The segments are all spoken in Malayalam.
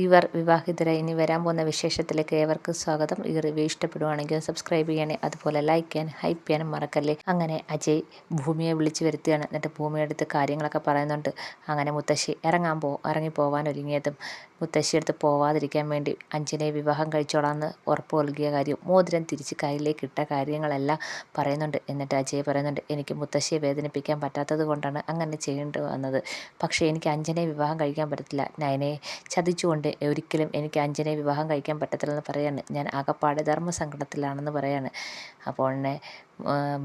ഇവർ വിവാഹിതരായി. ഇനി വരാൻ പോകുന്ന വിശേഷത്തിലേക്ക് ഏവർക്കും സ്വാഗതം. ഈ റിവ്യൂ ഇഷ്ടപ്പെടുവാണെങ്കിൽ സബ്സ്ക്രൈബ് ചെയ്യണേ, അതുപോലെ ലൈക്ക് ചെയ്യാനും ഹൈപ്പ് ചെയ്യാനും മറക്കല്ലേ. അങ്ങനെ അജയ് ഭൂമിയെ വിളിച്ചു വരുത്തുകയാണ്. എന്നിട്ട് ഭൂമിയെടുത്ത് കാര്യങ്ങളൊക്കെ പറയുന്നുണ്ട്. അങ്ങനെ മുത്തശ്ശി ഇറങ്ങി പോവാൻ ഒരുങ്ങിയതും മുത്തശ്ശിയെടുത്ത് പോവാതിരിക്കാൻ വേണ്ടി അഞ്ജനയെ വിവാഹം കഴിച്ചോളാമെന്ന് ഉറപ്പ് നൽകിയ കാര്യം, മോതിരം തിരിച്ച് കയ്യിലേക്ക് ഇട്ട കാര്യങ്ങളെല്ലാം പറയുന്നുണ്ട്. എന്നിട്ട് അജയ് പറയുന്നുണ്ട്, എനിക്ക് മുത്തശ്ശിയെ വേദനിപ്പിക്കാൻ പറ്റാത്തത് കൊണ്ടാണ് അങ്ങനെ ചെയ്യേണ്ടി വന്നത്. പക്ഷേ എനിക്ക് അഞ്ജനയെ വിവാഹം കഴിക്കാൻ പറ്റത്തില്ല. നയനയെ ചതിച്ചുകൊണ്ട് ഒരിക്കലും എനിക്ക് അഞ്ജനയെ വിവാഹം കഴിക്കാൻ പറ്റത്തില്ലെന്ന് പറയാണ്. ഞാൻ ആകപ്പാടെ ധർമ്മസങ്കടത്തിലാണെന്ന് പറയാണ്. അപ്പോൾ തന്നെ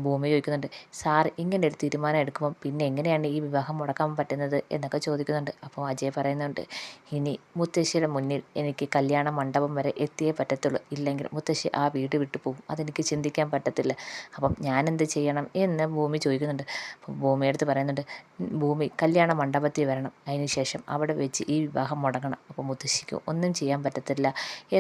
ഭൂമി ചോദിക്കുന്നുണ്ട്, സാർ ഇങ്ങനെ ഒരു തീരുമാനം എടുക്കുമ്പം പിന്നെ എങ്ങനെയാണ് ഈ വിവാഹം മുടക്കാൻ പറ്റുന്നത് എന്നൊക്കെ ചോദിക്കുന്നുണ്ട്. അപ്പോൾ അജയ് പറയുന്നുണ്ട്, ഇനി മുത്തശ്ശിയുടെ മുന്നിൽ എനിക്ക് കല്യാണ മണ്ഡപം വരെ എത്തിയേ പറ്റത്തുള്ളൂ. ഇല്ലെങ്കിൽ മുത്തശ്ശി ആ വീട് വിട്ടു പോകും. അതെനിക്ക് ചിന്തിക്കാൻ പറ്റത്തില്ല. അപ്പം ഞാനെന്ത് ചെയ്യണം എന്ന് ഭൂമി ചോദിക്കുന്നുണ്ട്. അപ്പം ഭൂമിയെടുത്ത് പറയുന്നുണ്ട്, ഭൂമി കല്യാണ മണ്ഡപത്തിൽ വരണം. അതിനുശേഷം അവിടെ വെച്ച് ഈ വിവാഹം മുടങ്ങണം. അപ്പോൾ മുത്തശ്ശിക്ക് ഒന്നും ചെയ്യാൻ പറ്റത്തില്ല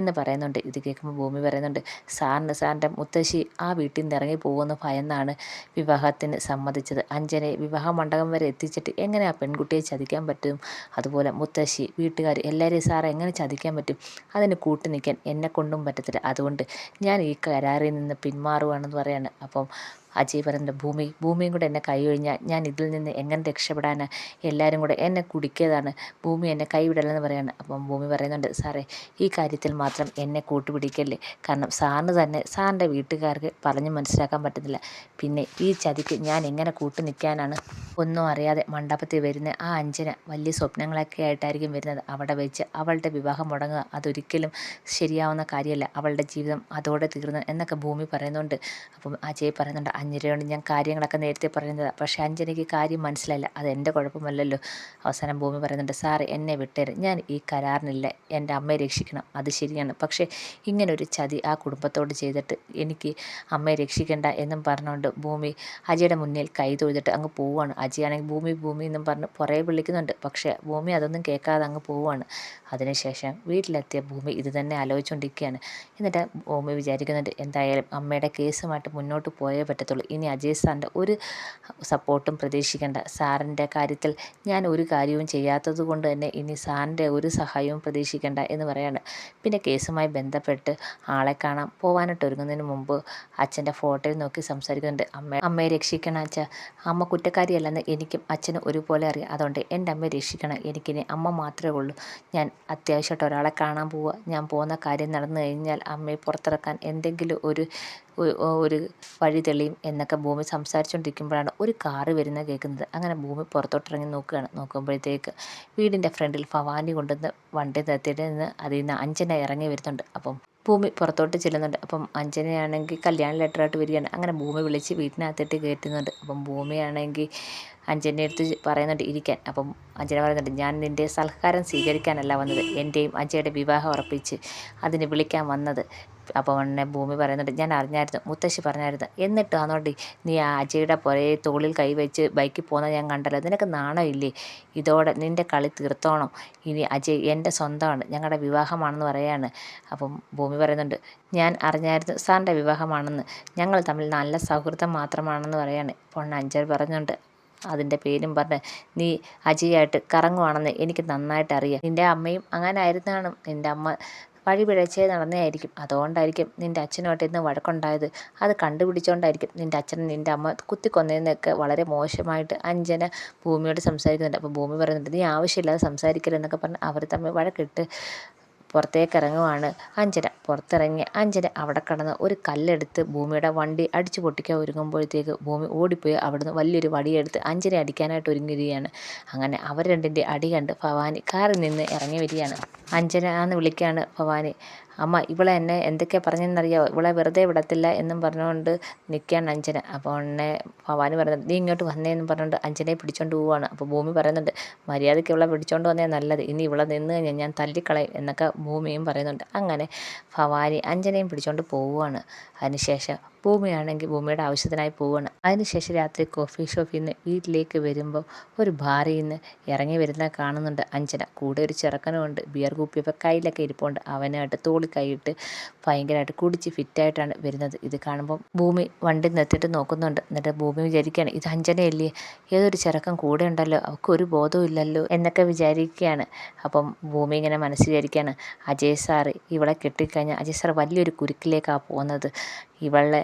എന്ന് പറയുന്നുണ്ട്. ഇത് കേൾക്കുമ്പോൾ ഭൂമി പറയുന്നുണ്ട്, സാറിൻ്റെ മുത്തശ്ശി ആ വീട്ടിൽ നിന്ന് ഇറങ്ങി പോകുന്ന ഭയന്നാണ് വിവാഹത്തിന് സമ്മതിച്ചത്. അഞ്ജനെ വിവാഹ മണ്ഡപം വരെ എത്തിച്ചിട്ട് എങ്ങനെ ആ പെൺകുട്ടിയെ ചതിക്കാൻ പറ്റും? അതുപോലെ മുത്തശ്ശി, വീട്ടുകാർ എല്ലാവരെയും സാറെ എങ്ങനെ ചതിക്കാൻ പറ്റും? അതിന് കൂട്ടു നിൽക്കാൻ എന്നെക്കൊണ്ടും പറ്റത്തില്ല. അതുകൊണ്ട് ഞാൻ ഈ കരാറിൽ നിന്ന് പിന്മാറുകയാണെന്ന് പറയാണ്. അപ്പം അജയ് പറയുന്നുണ്ട്, ഭൂമിയും കൂടെ എന്നെ കൈ ഒഴിഞ്ഞാൽ ഞാൻ ഇതിൽ നിന്ന് എങ്ങനെ രക്ഷപ്പെടാനാണ്? എല്ലാവരും കൂടെ എന്നെ കുടിക്കിയതാണ്. ഭൂമി എന്നെ കൈവിടലെന്ന് പറയാണ്. അപ്പം ഭൂമി പറയുന്നുണ്ട്, സാറേ ഈ കാര്യത്തിൽ മാത്രം എന്നെ കൂട്ടുപിടിക്കല്ലേ. കാരണം സാറിന് തന്നെ സാറിൻ്റെ വീട്ടുകാർക്ക് പറഞ്ഞ് മനസ്സിലാക്കാൻ പറ്റുന്നില്ല. പിന്നെ ഈ ചതിക്ക് ഞാൻ എങ്ങനെ കൂട്ടു നിൽക്കാനാണ്? ഒന്നും അറിയാതെ മണ്ഡപത്തിൽ വരുന്ന ആ അഞ്ജന വലിയ സ്വപ്നങ്ങളൊക്കെ ആയിട്ടായിരിക്കും വരുന്നത്. അവിടെ വെച്ച് അവളുടെ വിവാഹം മുടങ്ങുക അതൊരിക്കലും ശരിയാവുന്ന കാര്യമല്ല. അവളുടെ ജീവിതം അതോടെ തീർന്നു എന്നൊക്കെ ഭൂമി പറയുന്നുണ്ട്. അപ്പം അജയ് പറയുന്നുണ്ട്, അഞ്ജനയോട് ഞാൻ കാര്യങ്ങളൊക്കെ നേരത്തെ പറയുന്നത്, പക്ഷേ അഞ്ജനയ്ക്ക് കാര്യം മനസ്സിലായില്ല. അത് എൻ്റെ കുഴപ്പമല്ലല്ലോ. അവസാനം ഭൂമി പറയുന്നുണ്ട്, സാർ എന്നെ വിട്ടേര്, ഞാൻ ഈ കരാറിനില്ല. എൻ്റെ അമ്മയെ രക്ഷിക്കണം, അത് ശരിയാണ്. പക്ഷേ ഇങ്ങനൊരു ചതി ആ കുടുംബത്തോട് ചെയ്തിട്ട് എനിക്ക് അമ്മയെ രക്ഷിക്കേണ്ട എന്നും പറഞ്ഞുകൊണ്ട് ഭൂമി അജയുടെ മുന്നിൽ കൈ തൊഴുതിട്ട് അങ്ങ് പോവുകയാണ്. അജയാണെങ്കിൽ ഭൂമി എന്നും പറഞ്ഞ് പുറകെ വിളിക്കുന്നുണ്ട്. പക്ഷേ ഭൂമി അതൊന്നും കേൾക്കാതെ അങ്ങ് പോവുകയാണ്. അതിനുശേഷം വീട്ടിലെത്തിയ ഭൂമി ഇത് തന്നെ ആലോചിച്ചുകൊണ്ടിരിക്കുകയാണ്. എന്നിട്ട് ഭൂമി വിചാരിക്കുന്നുണ്ട്, എന്തായാലും അമ്മയുടെ കേസുമായിട്ട് മുന്നോട്ട് പോയേ പറ്റത്തുള്ളൂ. ഇനി അജയ് സാറിൻ്റെ ഒരു സപ്പോർട്ടും പ്രതീക്ഷിക്കേണ്ട. സാറിൻ്റെ കാര്യത്തിൽ ഞാൻ ഒരു കാര്യവും ചെയ്യാത്തത് കൊണ്ട് തന്നെ ഇനി സാറിൻ്റെ ഒരു സഹായവും പ്രതീക്ഷിക്കേണ്ട എന്ന് പറയാണ്. പിന്നെ കേസുമായി ബന്ധപ്പെട്ട് ആളെ കാണാൻ പോകാനായിട്ട് ഒരുങ്ങുന്നതിന് മുമ്പ് അച്ഛൻ്റെ ഫോട്ടോയിൽ നോക്കി സംസാരിക്കുന്നുണ്ട്. അമ്മയെ രക്ഷിക്കണം അച്ഛ, അമ്മ കുറ്റക്കാരിയല്ലെന്ന് എനിക്കും അച്ഛനും ഒരുപോലെ അറിയാം. അതുകൊണ്ട് എൻ്റെ അമ്മയെ രക്ഷിക്കണം. എനിക്കിനി അമ്മ മാത്രമേ ഉള്ളൂ. ഞാൻ അത്യാവശ്യമായിട്ട് ഒരാളെ കാണാൻ പോവുക. ഞാൻ പോകുന്ന കാര്യം നടന്നു കഴിഞ്ഞാൽ അമ്മയെ പുറത്തിറക്കാൻ എന്തെങ്കിലും ഒരു വഴി തെളിയും എന്നൊക്കെ ഭൂമി സംസാരിച്ചുകൊണ്ടിരിക്കുമ്പോഴാണ് ഒരു കാറ് വരുന്നത് കേൾക്കുന്നത്. അങ്ങനെ ഭൂമി പുറത്തോട്ടിറങ്ങി നോക്കുമ്പോഴത്തേക്ക് വീടിൻ്റെ ഫ്രണ്ടിൽ ഭവാനി കൊണ്ടുവന്ന് വണ്ടി നിർത്തിയിട്ട് നിന്ന് അതിൽ നിന്ന് അഞ്ജന ഇറങ്ങി വരുന്നുണ്ട്. അപ്പം ഭൂമി പുറത്തോട്ട് ചെല്ലുന്നുണ്ട്. അപ്പം അഞ്ജനയാണെങ്കിൽ കല്യാണ ലെറ്ററായിട്ട് വരികയാണ്. അങ്ങനെ ഭൂമി വിളിച്ച് വീട്ടിനകത്തിട്ട് കയറ്റുന്നുണ്ട്. അപ്പം ഭൂമിയാണെങ്കിൽ അഞ്ജൻ്റെ അടുത്ത് പറയുന്നുണ്ട് ഇരിക്കാൻ. അപ്പം അഞ്ജന പറയുന്നുണ്ട്, ഞാൻ നിൻ്റെ സൽക്കാരം സ്വീകരിക്കാനല്ല വന്നത്, എൻ്റെയും അജയുടെ വിവാഹം ഉറപ്പിച്ച് അതിന് വിളിക്കാൻ വന്നത്. അപ്പോൾ ഉടനെ ഭൂമി പറയുന്നുണ്ട്, ഞാൻ അറിഞ്ഞായിരുന്നു, മുത്തശ്ശി പറഞ്ഞായിരുന്നു. എന്നിട്ടാണോണ്ടി നീ ആ അജയുടെ പുറകെ തോളിൽ കൈവച്ച് ബൈക്കിൽ പോകുന്നത് ഞാൻ കണ്ടല്ലോ. നിനക്ക് നാണമില്ലേ? ഇതോടെ നിൻ്റെ കളി തീർത്തോണം. ഇനി അജയ് എൻ്റെ സ്വന്തമാണ്, ഞങ്ങളുടെ വിവാഹമാണെന്ന് പറയാണ്. അപ്പം ഭൂമി പറയുന്നുണ്ട്, ഞാൻ അറിഞ്ഞായിരുന്നു സാറിൻ്റെ വിവാഹമാണെന്ന്, ഞങ്ങൾ തമ്മിൽ നല്ല സൗഹൃദം മാത്രമാണെന്ന് പറയാണ്. അപ്പോൾ അഞ്ജന പറഞ്ഞുണ്ട്, അതിൻ്റെ പേരും പറഞ്ഞ് നീ അജയായിട്ട് കറങ്ങുവാണെന്ന് എനിക്ക് നന്നായിട്ട് അറിയാം. നിൻ്റെ അമ്മയും അങ്ങനെ ആയിരുന്നാണ്. നിൻ്റെ അമ്മ വഴി പിഴച്ചേ നടന്നതായിരിക്കും. അതുകൊണ്ടായിരിക്കും നിൻ്റെ അച്ഛനുമായിട്ട് ഇന്ന് വഴക്കുണ്ടായത്. അത് കണ്ടുപിടിച്ചുകൊണ്ടായിരിക്കും നിൻ്റെ അച്ഛൻ നിൻ്റെ അമ്മ കുത്തിക്കൊന്നതെന്നൊക്കെ വളരെ മോശമായിട്ട് അഞ്ജന ഭൂമിയോട് സംസാരിക്കുന്നുണ്ട്. അപ്പോൾ ഭൂമി പറയുന്നുണ്ട്, നീ ആവശ്യമില്ലാതെ സംസാരിക്കരുതെന്നൊക്കെ പറഞ്ഞ് അവർ തമ്മിൽ വഴക്കിട്ട് പുറത്തേക്ക് ഇറങ്ങുവാണ് അഞ്ജന. പുറത്തിറങ്ങിയ അഞ്ജന അവിടെ കിടന്ന് ഒരു കല്ലെടുത്ത് ഭൂമിയുടെ വണ്ടി അടിച്ചു പൊട്ടിക്കാൻ ഒരുങ്ങുമ്പോഴത്തേക്ക് ഭൂമി ഓടിപ്പോയി അവിടുന്ന് വലിയൊരു വടിയെടുത്ത് അഞ്ജനെ അടിക്കാനായിട്ട് ഒരുങ്ങുകയാണ്. അങ്ങനെ അവർ രണ്ടിൻ്റെ അടി കണ്ട് ഭവാനി കാറിൽ നിന്ന് ഇറങ്ങി വരികയാണ്. അഞ്ജന എന്ന് വിളിക്കുകയാണ് ഭവാനി. അമ്മ, ഇവളെ എന്നെ എന്തൊക്കെയാണ് പറഞ്ഞതെന്നറിയാമോ? ഇവളെ വെറുതെ വിടത്തില്ല എന്നും പറഞ്ഞുകൊണ്ട് നിൽക്കുകയാണ് അഞ്ജന. അപ്പോൾ ഉടനെ ഭവാനി പറയുന്നുണ്ട്, നീ ഇങ്ങോട്ട് വന്നേന്നും പറഞ്ഞുകൊണ്ട് അഞ്ജനയെ പിടിച്ചുകൊണ്ട് പോവുകയാണ്. അപ്പോൾ ഭൂമി പറയുന്നുണ്ട്, മര്യാദയ്ക്ക് ഇവളെ പിടിച്ചുകൊണ്ട് വന്നേ നല്ലത്, ഇനി ഇവളെ നിന്ന് കഴിഞ്ഞാൽ ഞാൻ തല്ലിക്കളയും എന്നൊക്കെ ഭൂമിയും പറയുന്നുണ്ട്. അങ്ങനെ ഭവാനി അഞ്ജനയും പിടിച്ചുകൊണ്ട് പോവുകയാണ്. അതിനുശേഷം ഭൂമിയാണെങ്കിൽ ഭൂമിയുടെ ആവശ്യത്തിനായി പോവുകയാണ്. അതിനുശേഷം രാത്രി കോഫി ഷോപ്പിൽ നിന്ന് വീട്ടിലേക്ക് വരുമ്പോൾ ഒരു ബാറിൽ നിന്ന് ഇറങ്ങി വരുന്ന കാണുന്നുണ്ട് അഞ്ജന. കൂടെ ഒരു ചെറുക്കനുമുണ്ട്. ബിയർ കുപ്പിയൊക്കെ കയ്യിലൊക്കെ ഇരിപ്പുണ്ട്. അവനായിട്ട് തോളിൽ കൈയിട്ട് ഭയങ്കരമായിട്ട് കുടിച്ച് ഫിറ്റായിട്ടാണ് വരുന്നത്. ഇത് കാണുമ്പം ഭൂമി വണ്ടി നിർത്തിയിട്ട് നോക്കുന്നുണ്ട്. എന്നിട്ട് ഭൂമി വിചാരിക്കുകയാണ്, ഇത് അഞ്ജനയല്ലേ, ഏതൊരു ചെറുക്കൻ കൂടെ ഉണ്ടല്ലോ, അവൾക്ക് ഒരു ബോധവും ഇല്ലല്ലോ എന്നൊക്കെ വിചാരിക്കുകയാണ്. അപ്പം ഭൂമി ഇങ്ങനെ മനസ്സിൽ വിചാരിക്കുകയാണ്, അജയ് സാറ് ഇവളെ കെട്ടിക്കഴിഞ്ഞാൽ അജയ് സാർ വലിയൊരു കുരുക്കിലേക്കാണ് പോകുന്നത്. ഇവളെ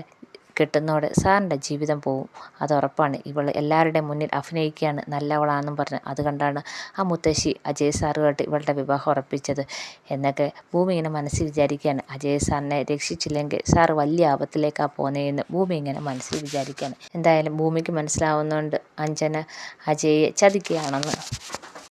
കെട്ടുന്നതോടെ സാറിൻ്റെ ജീവിതം പോവും, അത് ഉറപ്പാണ്. ഇവൾ എല്ലാവരുടെയും മുന്നിൽ അഭിനയിക്കുകയാണ് നല്ലവളാണെന്നും പറഞ്ഞ്. അത് കണ്ടാണ് ആ മുത്തശ്ശി അജയ് സാറുമായിട്ട് ഇവളുടെ വിവാഹം ഉറപ്പിച്ചത് എന്നൊക്കെ ഭൂമി ഇങ്ങനെ മനസ്സിൽ വിചാരിക്കുകയാണ്. അജയ് സാറിനെ രക്ഷിച്ചില്ലെങ്കിൽ സാറ് വലിയ ആപത്തിലേക്കാണ് പോകുന്നതെന്ന് ഭൂമി ഇങ്ങനെ മനസ്സിൽ വിചാരിക്കുകയാണ്. എന്തായാലും ഭൂമിക്ക് മനസ്സിലാവുന്നതുകൊണ്ട് അഞ്ജന അജയെ ചതിക്കുകയാണെന്ന്.